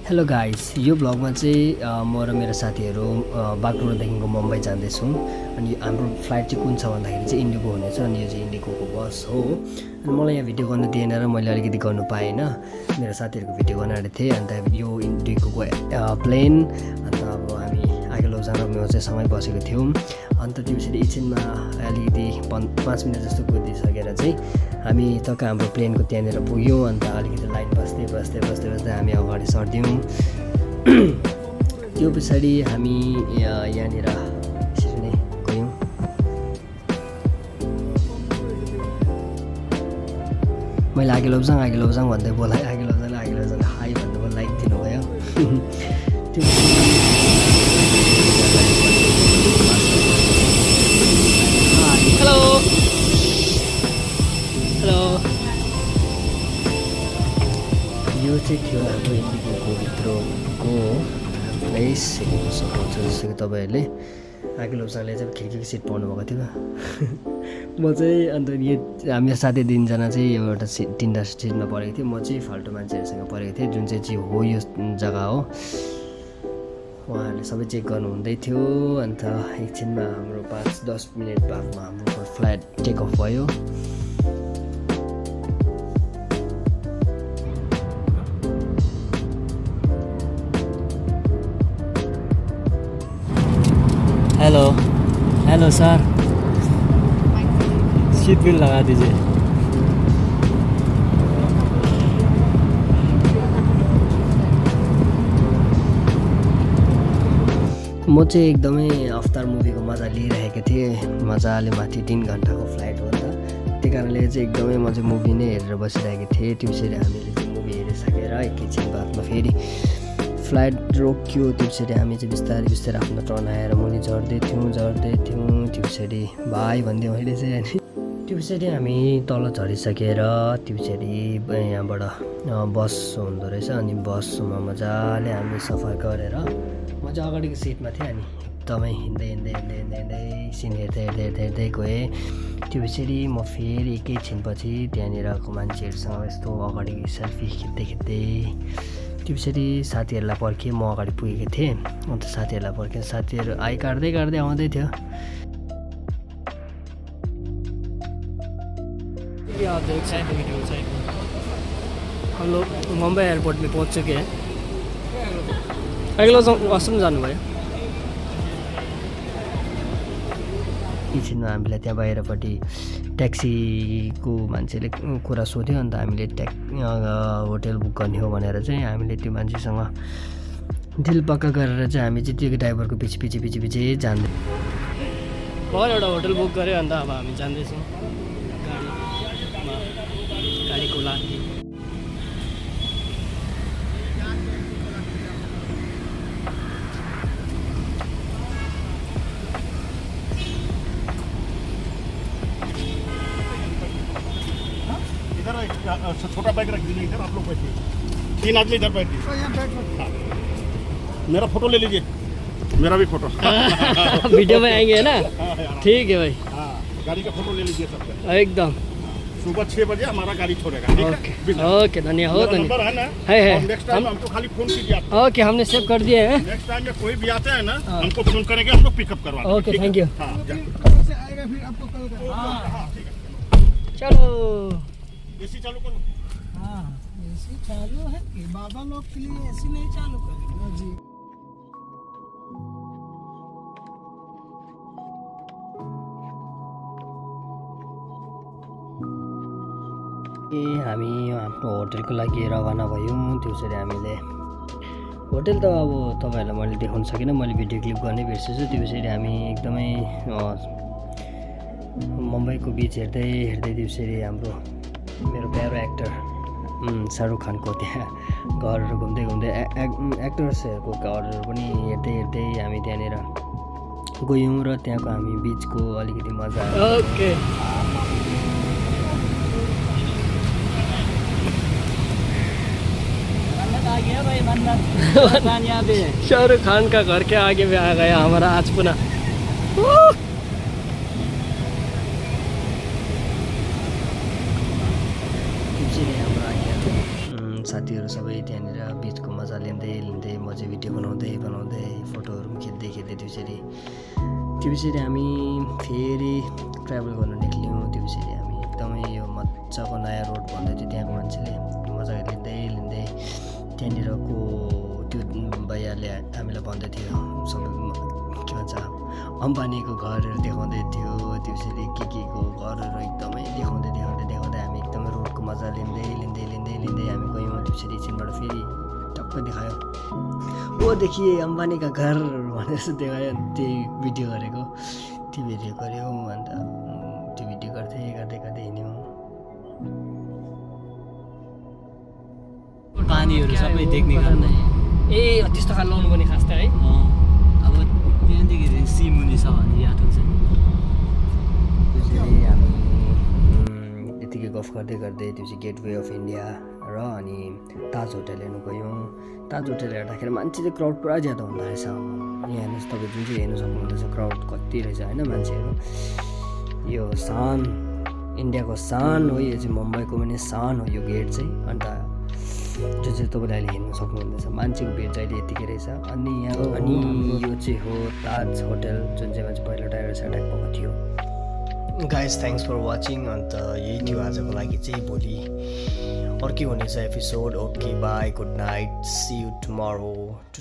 Hello guys, यो भ्लगमा चाहिँ म र मेरो साथीहरू बागडोग्रादेखिको मुम्बई जाँदैछौँ। अनि हाम्रो फ्लाइट चाहिँ कुन छ भन्दाखेरि चाहिँ इन्डिगो हुनेछ। अनि यो चाहिँ इन्डिगोको बस हो। अनि मलाई यहाँ भिडियो गर्नु दिएन र मैले अलिकति गर्नु पाएन। मेरो साथीहरूको भिडियो बनाएको थिएँ। अन्त यो इन्डिगोको प्लेन। अन्त अब हामी आगे लौजान म चाहिँ सँगै बसेको थियौँ। अन्त त्यसपछि एकछिनमा अलिकति 5 मिनट जस्तो कुदिसकेर चाहिँ हामी टक्क हाम्रो प्लेनको त्यहाँनिर पुग्यौँ। अन्त अलिकति लाइन बस्दै हामी अगाडि सर्दियौँ। त्यो पछाडि हामी यहाँनिर यसरी नै गयौँ। मैले आगे लौजाङ भन्दै बोलाएँ। आगे लौजाङ हाई भन्दै बोल लाइक दिनुभयो। त्यो हेलो यो चाहिँ थियो हाम्रो इन्डिगोको भित्रको प्लेस हेर्नु सक्नुहुन्छ। जस्तो कि तपाईँहरूले आगे लौजाङले चाहिँ खिड्कीको सिट पाउनुभएको थियो। म चाहिँ अन्त यो हामी साथी 3 जना चाहिँ एउटा तिनवटा सिटमा परेको थियो। म चाहिँ फाल्टु मान्छेहरूसँग परेको थिएँ, जुन चाहिँ हो यो जग्गा हो। उहाँहरूले सबै चेक गर्नुहुँदै थियो। अन्त एकछिनमा हाम्रो 5-10 मिनट बादमा हाम्रो फ्लाइट टेक अफ भयो। हेलो सर, सीट बेल्ट लगा दीजिए। म चाहिँ एकदमै अवतार मुभीको मजा लिइरहेको थिएँ। मजाले माथि 3 घन्टाको फ्लाइट हो नि त। त्यही कारणले चाहिँ एकदमै म चाहिँ मुभी नै हेरेर बसिरहेको थिएँ। त्यसरी हामीले चाहिँ मुभी हेरिसकेर एकैछिन बादमा फेरि फ्लाइट रोक्यो। त्यसरी हामी चाहिँ बिस्तारै आफ्नो टर्न आएर मुनि झर्दै थियौँ। त्यो पछाडि भाइ भन्दै मैले चाहिँ। अनि त्यो पछाडि हामी तल झरिसकेर त्यो पछाडि यहाँबाट बस हुँदो रहेछ। अनि बसमा मजाले हामी सफर गरेर म चाहिँ अगाडिको सिटमा थिएँ। अनि एकदमै हिँड्दै सिन हेर्दै गएँ। त्यो पछाडि म फेरि एकैछिनपछि त्यहाँनिरको मान्छेहरूसँग यस्तो अगाडि सेल्फी खिच्दै त्यो पछाडि साथीहरूलाई पर्खेँ। म अगाडि पुगेको थिएँ। अन्त साथीहरूलाई पर्खेँ। साथीहरू काट्दै आउँदै थियो। हम लोग मुंबई एयरपोर्ट में पहुंच चुके हैं। अगला वाशरूम जानुभयो। एकछिनमा हामीलाई त्यहाँ बाहिरपट्टि ट्याक्सीको मान्छेले कुरा सोध्यो। अन्त हामीले होटल बुक गर्ने हो भनेर चाहिँ हामीले त्यो मान्छेसँग दिल पक्का गरेर चाहिँ हामी चाहिँ त्यो ड्राइभरको पछि जाँदै भर एउटा होटल बुक गऱ्यो। अन्त अब हामी जाँदैछौँ गाडीको लागि। छोटा बैग रख दीजिए इधर, आप लोग बैठिए। 3 आदमी इधर बैठिए। हाँ। मेरा फोटो ले लीजिए, मेरा भी फोटो। वीडियो में आएंगे है ना? ठीक है भाई। हाँ, गाड़ी का फोटो ले लीजिए सबसे। एकदम सुबह 6 बजे हमारा गाड़ी छोड़ेगा। ओके धन्यवाद। नंबर है ना? है नेक्स्ट टाइम हमको खाली फोन कीजिए आप। ओके, हमने सेव कर दिए हैं। नेक्स्ट टाइम में कोई भी आता है ना, हमको फोन करेंगे, हम लोग पिकअप करवा देंगे। Okay, thank you. हाँ, आएगा फिर आपको कॉल करेंगे। हाँ, ठीक है। चलो एसी चालू करो। हाँ, एसी चालू है कि बाबा लोग के लिए एसी नहीं चालू करेगा जी। हामी आफ्नो होटलको लागि रवाना भयौँ। त्यसरी हामीले होटल त अब तपाईँहरूलाई मैले देखाउन सकिनँ, मैले भिडियो क्लिप गर्नै बिर्सेछु। त्यो पछाडि हामी एकदमै मुम्बईको बिच हेर्दै त्यसरी हाम्रो मेरो प्यारो एक्टर शाहरुख खानको त्यहाँ घरहरू घुम्दै एक्टर्सहरूको घरहरू पनि हेर्दै हामी त्यहाँनिर गयौँ। र त्यहाँको हामी बिचको अलिकति मजा ओके शाहरुख खान का घर के आगे भी आ गया हमारा आज पुनः। साथीहरू सबै त्यहाँनिर बिचको मजा मजा लिँदै लिँदै म चाहिँ भिडियो बनाउँदै बनाउँदै फोटोहरू पनि खिच्दै त्यो पछाडि हामी फेरि ट्राभल गर्न निक्ल्यौँ। त्यो पछाडि हामी एकदमै यो मजाको नयाँ रोड भन्दै थियो त्यहाँको मान्छेले मजाले लिँदै लिँदै त्यहाँनिरको त्यो भैयाले हामीलाई भन्दै थियो सबै के भन्छ अम्बानीको घरहरू देखाउँदै थियो। त्यो पछाडि के को घरहरू एकदमै देखाउँदै हामी एकदमै रोडको मजा लिँदै हामी गयौँ। त्यो पछाडि एकछिनबाट फेरि टक्क देखायो ओ देखिए अम्बानी का घर भनेर जस्तो देखायो। त्यही भिडियो गरेको त्यो भिडियो गऱ्यौँ अन्त त्यो भिडियो गर्दै हिँड्यौँ। पानीहरू सबै देख्ने खालको ए त्यस्तो खाले लाउनु पर्ने खास त है। अब त्यहाँदेखि सिमुनि छ भने याद हुन्छ नि। त्यसरी हामी यतिकै गफ गर्दै त्यो चाहिँ गेटवे अफ इन्डिया र अनि ताज होटल हेर्नु गयौँ। ताज होटल हेर्दाखेरि मान्छे चाहिँ क्राउड पुरा ज्यादा हुँदो रहेछ। यहाँ हेर्नुहोस् तपाईँ जुन चाहिँ हेर्नु सक्नुहुँदैछ क्राउड कति रहेछ होइन मान्छेहरू। यो सान इन्डियाको सान हो, यो चाहिँ मुम्बईको पनि सान हो यो गेट चाहिँ। अन्त जो चाहिँ तपाईँले अहिले हेर्नु सक्नुहुँदैछ मान्छेको भिड चाहिँ अहिले यतिकै रहेछ। अनि यो चाहिँ हो ताज होटल जुन चाहिँमा चाहिँ पहिला टेररिस्ट एट्याक भएको थियो। Guys thanks for watching. अन्त यही थियो आजको लागि चाहिँ। भोलि अर्कै हुनेछ episode. Okay bye, good night, see you tomorrow.